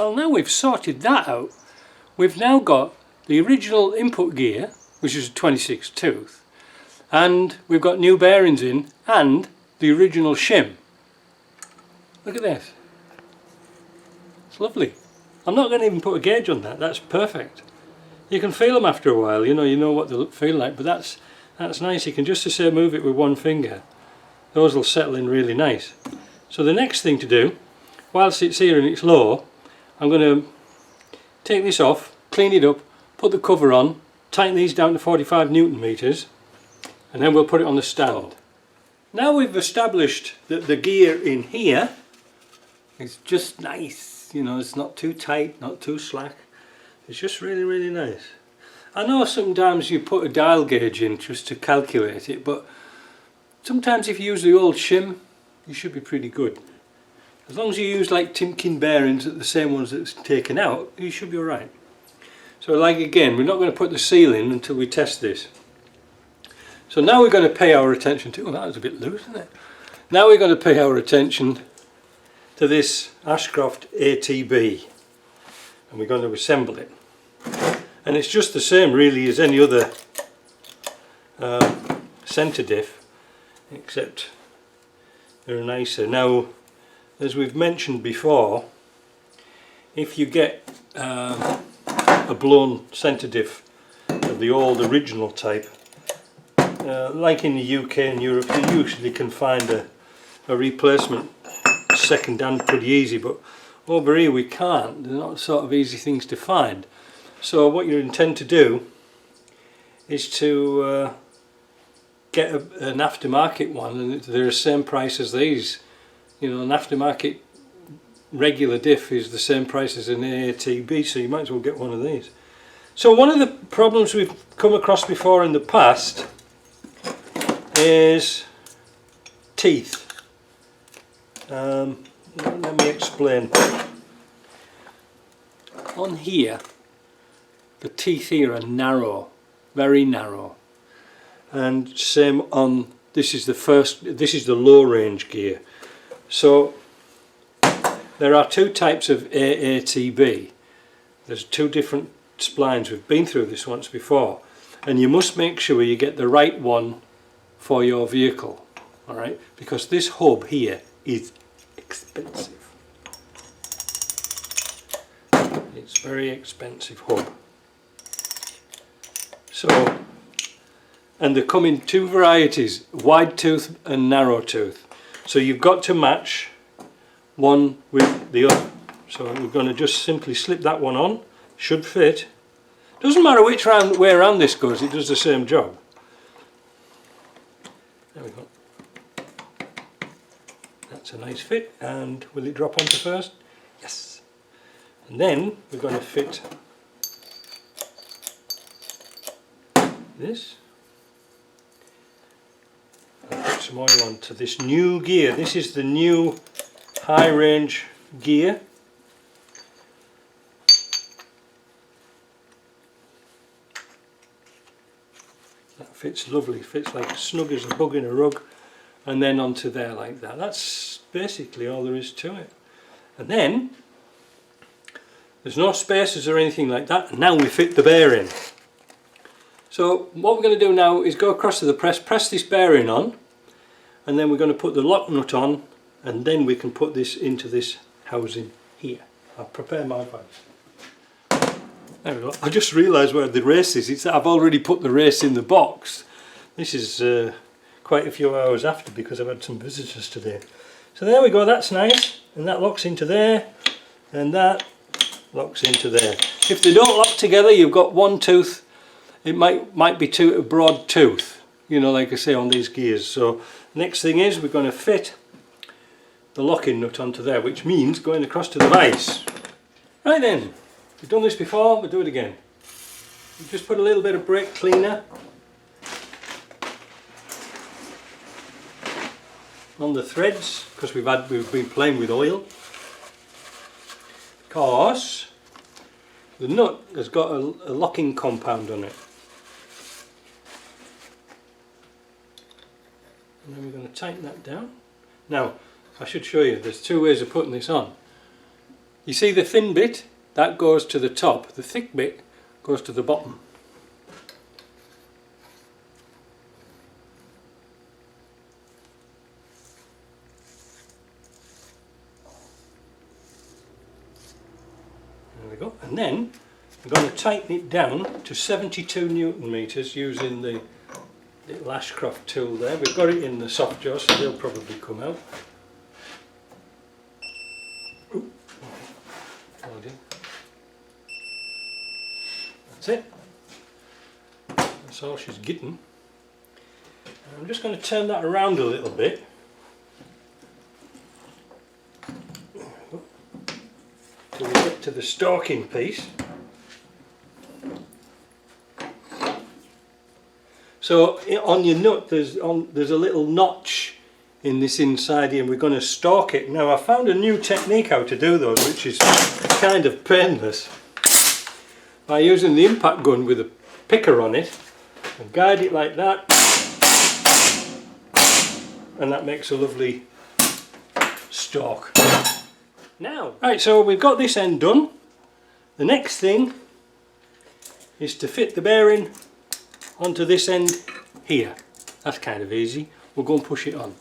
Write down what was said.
Well, now we've sorted that out, we've now got the original input gear, which is a 26 tooth, and we've got new bearings in and the original shim. Look at this. It's lovely. I'm not going to even put a gauge on that. That's perfect. You can feel them after a while. You know what they feel like. But that's nice. You can just as say move it with one finger. Those will settle in really nice. So the next thing to do, whilst it's here and it's low, I'm going to take this off, clean it up, put the cover on, tighten these down to 45 Newton meters, and then we'll put it on the stand. Now we've established that the gear in here is just nice. You know, it's not too tight, not too slack. It's just really nice. I know sometimes you put a dial gauge in just to calculate it, but sometimes if you use the old shim, you should be pretty good. As long as you use like Timken bearings, the same ones that's taken out, you should be alright. So like again, we're not going to put the seal in until we test this. So now we're going to pay our attention to, oh, that was a bit loose, isn't it? Now we're going to pay our attention to this Ashcroft AATB, and we're going to assemble it. And it's just the same really as any other centre diff, except they're nicer. Now, as we've mentioned before, if you get a blown centre diff of the old original type, like in the UK and Europe, you usually can find a replacement second hand pretty easy, but over here we can't. They're not sort of easy things to find. So what you intend to do is to get an aftermarket one, and they're the same price as these. You know, an aftermarket regular diff is the same price as an AATB, so you might as well get one of these. So one of the problems we've come across before in the past is teeth. Let me explain. On here, the teeth here are narrow, very narrow, and same on this is the low range gear. So there are two types of AATB. There's two different splines. We've been through this once before, and you must make sure you get the right one for your vehicle, all right? Because this hub here is expensive. It's very expensive hub. So, and they come in two varieties, wide tooth and narrow tooth. So you've got to match one with the other. So we're going to just simply slip that one on. Should fit. Doesn't matter which way around this goes, it does the same job. There we go. That's a nice fit. And will it drop onto first? Yes. And then we're going to fit this. I'll put some oil onto this new gear. This is the new high range gear. That fits lovely, fits like snug as a bug in a rug, and then onto there like that. That's basically all there is to it. And then there's no spacers or anything like that, and now we fit the bearing. So what we're going to do now is go across to the press this bearing on, and then we're going to put the lock nut on, and then we can put this into this housing here. I'll prepare my bags. There we go. I just realised where the race is. It's that I've already put the race in the box. This is quite a few hours after because I've had some visitors today. So there we go, that's nice, and that locks into there, and that locks into there. If they don't lock together, you've got one tooth. It might be a broad tooth, you know, like I say on these gears. So next thing is we're going to fit the locking nut onto there, which means going across to the vise. Right then, we've done this before, we'll do it again. You just put a little bit of brake cleaner on the threads, because we've been playing with oil. Because the nut has got a locking compound on it. And then we're going to tighten that down. Now, I should show you, there's two ways of putting this on. You see the thin bit? That goes to the top. The thick bit goes to the bottom. There we go. And then I'm going to tighten it down to 72 Newton meters using the little Ashcroft tool there. We've got it in the soft jaw, so they'll probably come out. Ooh. That's it. That's all she's getting. I'm just going to turn that around a little bit. Till we get to the stalking piece. So on your nut there's a little notch in this inside here, and we're going to stalk it. Now I found a new technique how to do those, which is kind of painless. By using the impact gun with a picker on it, and guide it like that, and that makes a lovely stalk. Now, right, so we've got this end done. The next thing is to fit the bearing onto this end here. That's kind of easy. We'll go and push it on.